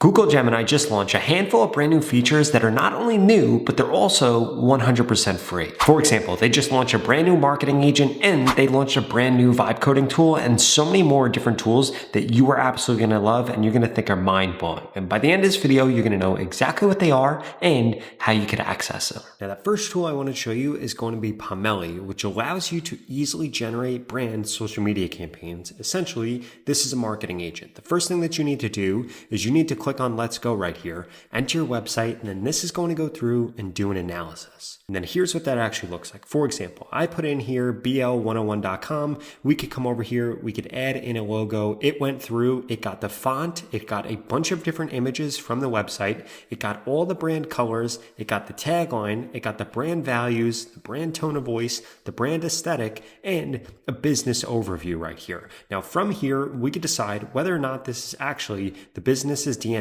Google Gemini just launched a handful of brand new features that are not only new, but they're also 100% free. For example, they just launched a brand new marketing agent and they launched a brand new vibe coding tool and so many more different tools that you are absolutely going to love and you're going to think are mind-blowing. And by the end of this video, you're going to know exactly what they are and how you can access them. Now, that first tool I want to show you is going to be Pomeli, which allows you to easily generate brand social media campaigns. Essentially, this is a marketing agent. The first thing that you need to do is you need to click on Let's Go right here, enter your website, and then this is going to go through and do an analysis. And then here's what that actually looks like. For example, I put in here bl101.com. We could come over here. We could add in a logo. It went through. It got the font. It got a bunch of different images from the website. It got all the brand colors. It got the tagline. It got the brand values, the brand tone of voice, the brand aesthetic, and a business overview right here. Now from here, we could decide whether or not this is actually the business's DNA,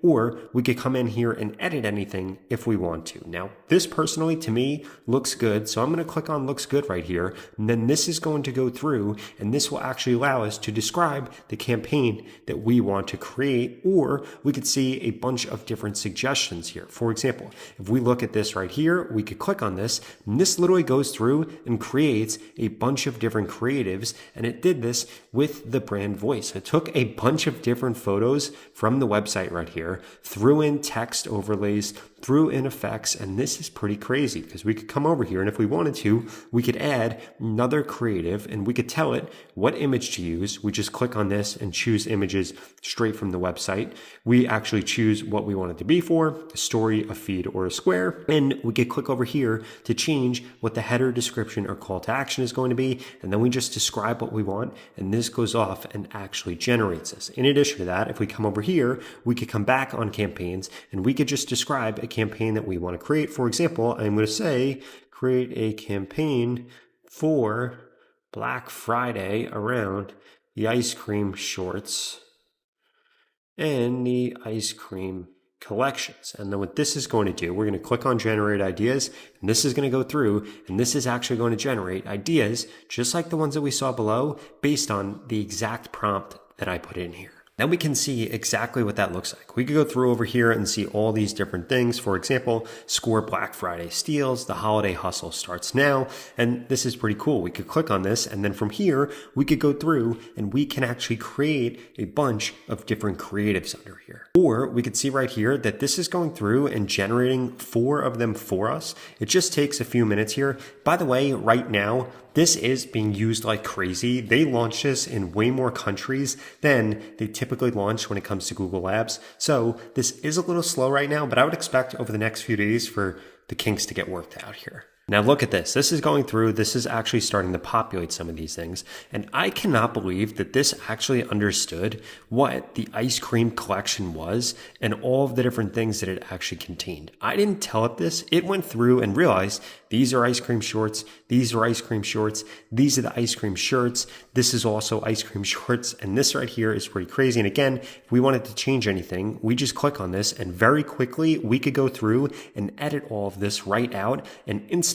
or we could come in here and edit anything if we want to. Now, this personally to me looks good. So I'm going to click on looks good right here. And then this is going to go through and this will actually allow us to describe the campaign that we want to create, or we could see a bunch of different suggestions here. For example, if we look at this right here, we could click on this and this literally goes through and creates a bunch of different creatives. And it did this with the brand voice. It took a bunch of different photos from the website right here, threw in text overlays, threw in effects, and this is pretty crazy because we could come over here and if we wanted to, we could add another creative and we could tell it what image to use. We just click on this and choose images straight from the website. We actually choose what we want it to be for, a story, a feed, or a square, and we could click over here to change what the header, description, or call to action is going to be, and then we just describe what we want, and this goes off and actually generates this. In addition to that, if we come over here, we could come back on campaigns and we could just describe a campaign that we want to create. For example, I'm going to say create a campaign for Black Friday around the ice cream shorts and the ice cream collections. And then what this is going to do, we're going to click on generate ideas, and this is going to go through, and this is actually going to generate ideas just like the ones that we saw below based on the exact prompt that I put in here. Now we can see exactly what that looks like. We could go through over here and see all these different things. For example, score Black Friday steals, the holiday hustle starts now, and this is pretty cool. We could click on this, and then from here, we could go through and we can actually create a bunch of different creatives under here. Or we could see right here that this is going through and generating 4 of them for us. It just takes a few minutes here. By the way, right now, this is being used like crazy. They launched this in way more countries than they typically launch when it comes to Google Labs. So this is a little slow right now, but I would expect over the next few days for the kinks to get worked out here. Now look at this. This is going through. This is actually starting to populate some of these things. And I cannot believe that this actually understood what the ice cream collection was and all of the different things that it actually contained. I didn't tell it this. It went through and realized these are ice cream shorts. These are ice cream shorts. These are the ice cream shirts. This is also ice cream shorts. And this right here is pretty crazy. And again, if we wanted to change anything, we just click on this and very quickly we could go through and edit all of this right out and instantly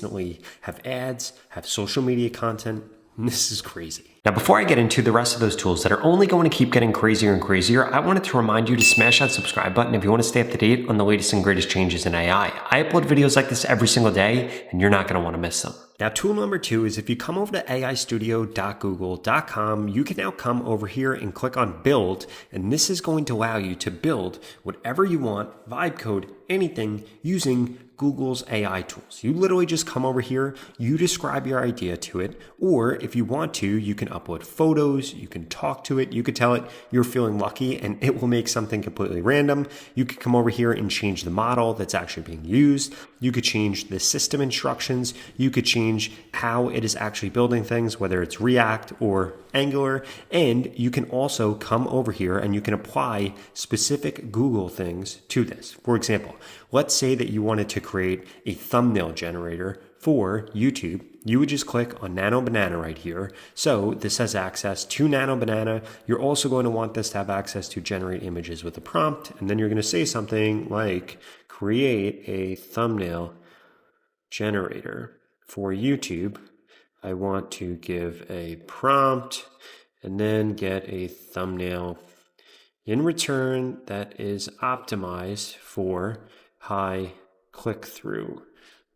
have ads, have social media content. This is crazy. Now, before I get into the rest of those tools that are only going to keep getting crazier and crazier, I wanted to remind you to smash that subscribe button if you want to stay up to date on the latest and greatest changes in AI. I upload videos like this every single day, and you're not going to want to miss them. Now, tool number 2 is if you come over to aistudio.google.com, you can now come over here and click on build, and this is going to allow you to build whatever you want, vibe code, anything using Google's AI tools. You literally just come over here, you describe your idea to it, or if you want to, you can upload photos, you can talk to it, you could tell it you're feeling lucky and it will make something completely random. You could come over here and change the model that's actually being used. You could change the system instructions. You could change how it is actually building things, whether it's React or Angular. And you can also come over here and you can apply specific Google things to this. For example, let's say that you wanted to create a thumbnail generator for YouTube. You would just click on Nano Banana right here. So this has access to Nano Banana. You're also going to want this to have access to generate images with a prompt. And then you're going to say something like create a thumbnail generator for YouTube. I want to give a prompt and then get a thumbnail in return that is optimized for high click-through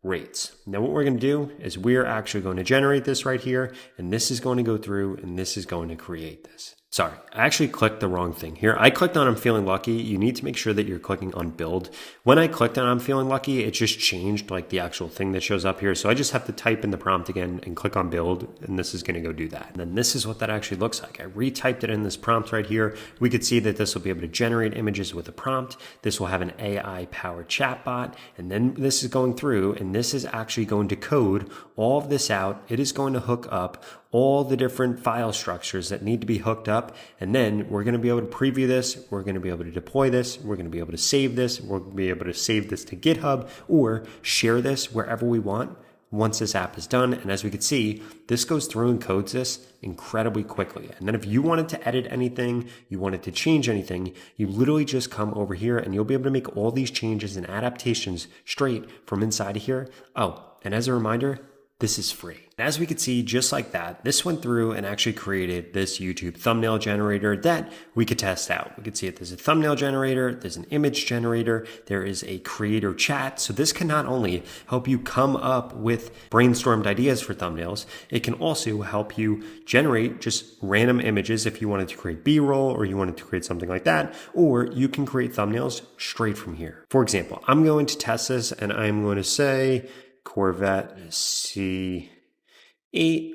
rates. Now what we're going to do is we're actually going to generate this right here, and this is going to go through and this is going to create this. Sorry, I actually clicked the wrong thing here. I clicked on I'm feeling lucky. You need to make sure that you're clicking on build. When I clicked on I'm feeling lucky, it just changed like the actual thing that shows up here. So I just have to type in the prompt again and click on build, and this is going to go do that. And then this is what that actually looks like. I retyped it in this prompt right here. We could see that this will be able to generate images with a prompt. This will have an AI powered chatbot. And then this is going through, and this is actually going to code all of this out. It is going to hook up all the different file structures that need to be hooked up. And then we're going to be able to preview this. We're going to be able to deploy this. We're going to be able to save this. We're going to be able to save this to GitHub or share this wherever we want once this app is done. And as we can see, this goes through and codes this incredibly quickly. And then if you wanted to edit anything, you wanted to change anything, you literally just come over here and you'll be able to make all these changes and adaptations straight from inside of here. Oh, and as a reminder, this is free. As we could see, just like that, this went through and actually created this YouTube thumbnail generator that we could test out. We could see it. There's a thumbnail generator, there's an image generator, there is a creator chat. So this can not only help you come up with brainstormed ideas for thumbnails, it can also help you generate just random images if you wanted to create B-roll or you wanted to create something like that, or you can create thumbnails straight from here. For example, I'm going to test this and I'm going to say Corvette C8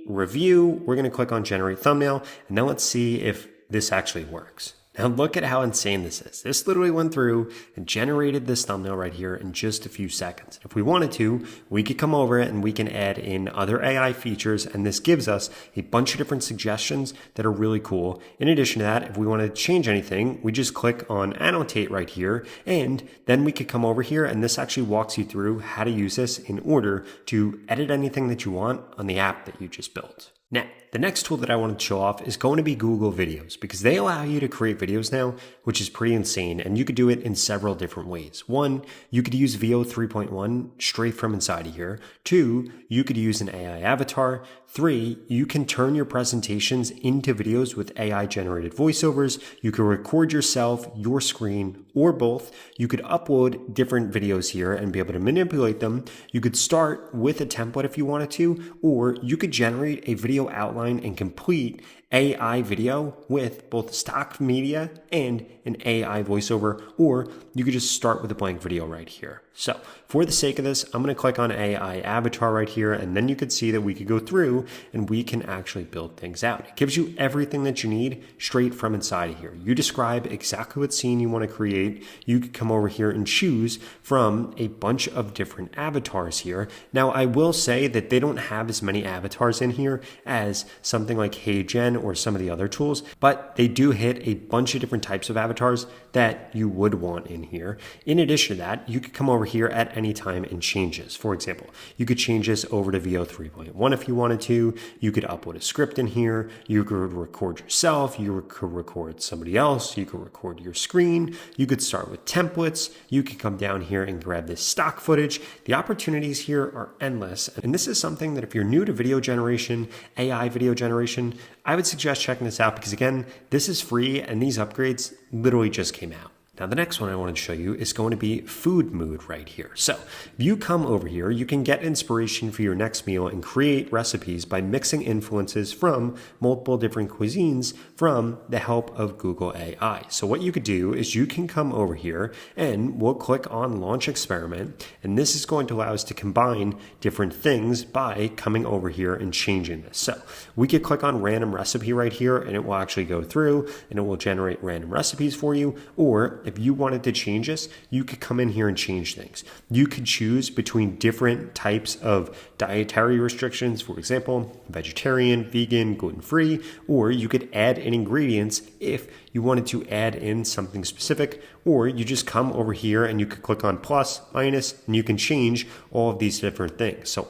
review. We're going to click on generate thumbnail, and now let's see if this actually works. Now look at how insane this is. This literally went through and generated this thumbnail right here in just a few seconds. If we wanted to, we could come over and we can add in other AI features, and this gives us a bunch of different suggestions that are really cool. In addition to that, if we want to change anything, we just click on annotate right here, and then we could come over here, and this actually walks you through how to use this in order to edit anything that you want on the app that you just built. Now, the next tool that I want to show off is going to be Google Videos, because they allow you to create videos now, which is pretty insane. And you could do it in several different ways. One, you could use VO 3.1 straight from inside of here. Two, you could use an AI avatar. Three, you can turn your presentations into videos with AI generated voiceovers. You can record yourself, your screen, or both. You could upload different videos here and be able to manipulate them. You could start with a template if you wanted to, or you could generate a video outline and complete AI video with both stock media and an AI voiceover, or you could just start with a blank video right here. So for the sake of this, I'm going to click on AI avatar right here, and then you could see that we could go through and we can actually build things out. It gives you everything that you need straight from inside of here. You describe exactly what scene you want to create. You could come over here and choose from a bunch of different avatars here. Now, I will say that they don't have as many avatars in here as something like HeyGen or some of the other tools, but they do hit a bunch of different types of avatars that you would want in here. In addition to that, you could come over here at any time and change this. For example, you could change this over to VO 3.1 if you wanted to. You could upload a script in here. You could record yourself. You could record somebody else. You could record your screen. You could start with templates. You could come down here and grab this stock footage. The opportunities here are endless. And this is something that if you're new to video generation, AI video generation, I would suggest checking this out, because again, this is free and these upgrades literally just came out. Now, the next one I want to show you is going to be food mood right here. So if you come over here, you can get inspiration for your next meal and create recipes by mixing influences from multiple different cuisines from the help of Google AI. So what you could do is you can come over here and we'll click on launch experiment. And this is going to allow us to combine different things by coming over here and changing this. So we could click on random recipe right here, and it will actually go through and it will generate random recipes for you. Or if you wanted to change this, you could come in here and change things. You could choose between different types of dietary restrictions, for example, vegetarian, vegan, gluten-free, or you could add in ingredients if you wanted to add in something specific, or you just come over here and you could click on plus, minus, and you can change all of these different things. So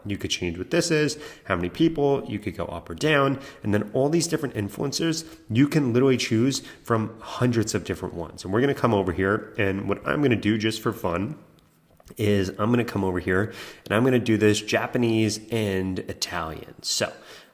you could change what this is, how many people, you could go up or down, and then all these different influencers, you can literally choose from hundreds of different ones. And we're going to come over here, and what I'm going to do just for fun is I'm going to come over here and I'm going to do this Japanese and Italian. So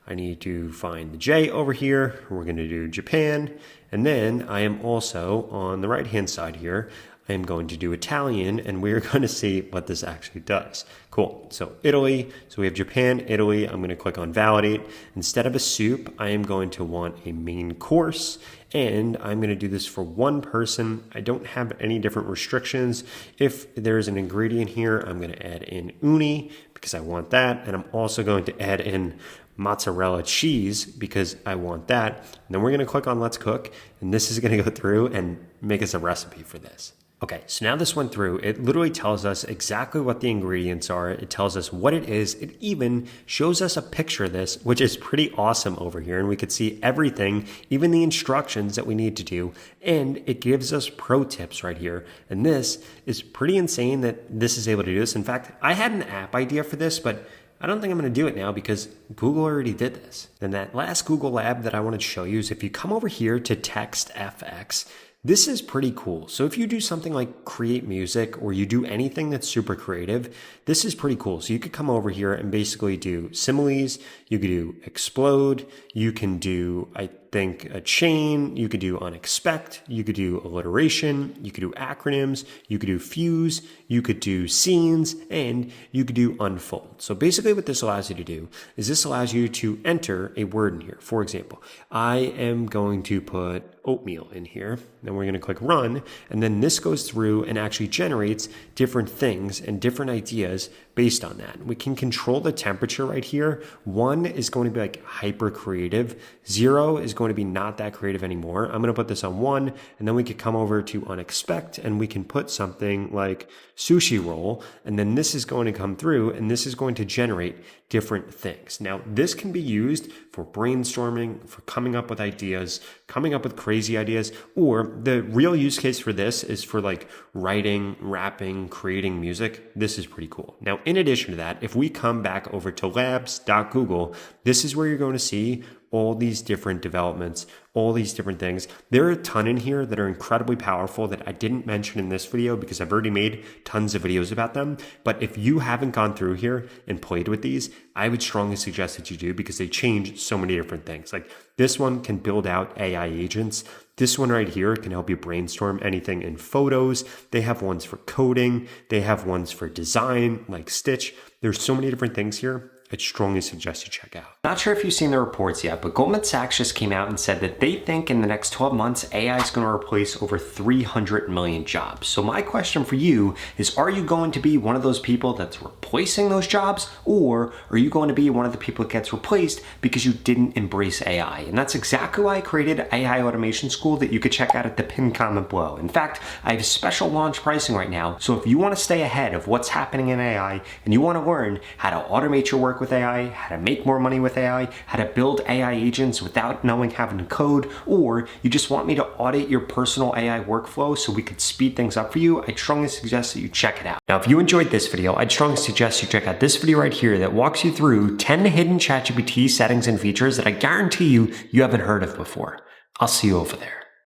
I need to find the J over here. We're going to do Japan, And then I am also on the right hand side here, I am going to do Italian, and we're going to see what this actually does. Cool. So Italy. So we have Japan, Italy. I'm going to click on validate. Instead of a soup, I am going to want a main course, and I'm going to do this for one person. I don't have any different restrictions. If there's an ingredient here, I'm going to add in uni because I want that. And I'm also going to add in mozzarella cheese because I want that. And then we're going to click on let's cook, and this is going to go through and make us a recipe for this. Okay, so now this went through. It literally tells us exactly what the ingredients are. It tells us what it is. It even shows us a picture of this, which is pretty awesome over here. And we could see everything, even the instructions that we need to do. And it gives us pro tips right here. And this is pretty insane that this is able to do this. In fact, I had an app idea for this, but I don't think I'm going to do it now because Google already did this. And that last Google lab that I wanted to show you is if you come over here to TextFX, this is pretty cool. So if you do something like create music or you do anything that's super creative, this is pretty cool. So you could come over here and basically do similes. You could do explode. You can do, I think, a chain. You could do unexpect. You could do alliteration. You could do acronyms. You could do fuse. You could do scenes, and you could do unfold. So basically what this allows you to do is this allows you to enter a word in here. For example, I am going to put oatmeal in here. Then we're going to click run. And then this goes through and actually generates different things and different ideas based on that. We can control the temperature right here. 1 is going to be like hyper creative. 0 is going to be not that creative anymore. I'm going to put this on 1, and then we could come over to unexpect, and we can put something like sushi roll, and then this is going to come through, and this is going to generate different things. Now, this can be used for brainstorming, for coming up with ideas, coming up with crazy ideas, or the real use case for this is for like writing, rapping, creating music. This is pretty cool. Now, in addition to that, if we come back over to labs.google, this is where you're going to see all these different developments, all these different things. There are a ton in here that are incredibly powerful that I didn't mention in this video because I've already made tons of videos about them. But if you haven't gone through here and played with these, I would strongly suggest that you do because they change so many different things. Like this one can build out AI agents. This one right here can help you brainstorm anything in photos. They have ones for coding. They have ones for design like Stitch. There's so many different things here. I'd strongly suggest you check out. Not sure if you've seen the reports yet, but Goldman Sachs just came out and said that they think in the next 12 months, AI is going to replace over 300 million jobs. So my question for you is, are you going to be one of those people that's replacing those jobs, or are you going to be one of the people that gets replaced because you didn't embrace AI? And that's exactly why I created AI Automation School that you could check out at the pinned comment below. In fact, I have special launch pricing right now. So if you want to stay ahead of what's happening in AI and you want to learn how to automate your work with AI, how to make more money with AI, how to build AI agents without knowing having to code, or you just want me to audit your personal AI workflow so we could speed things up for you, I strongly suggest that you check it out. Now, if you enjoyed this video, I'd strongly suggest you check out this video right here that walks you through 10 hidden ChatGPT settings and features that I guarantee you haven't heard of before. I'll see you over there.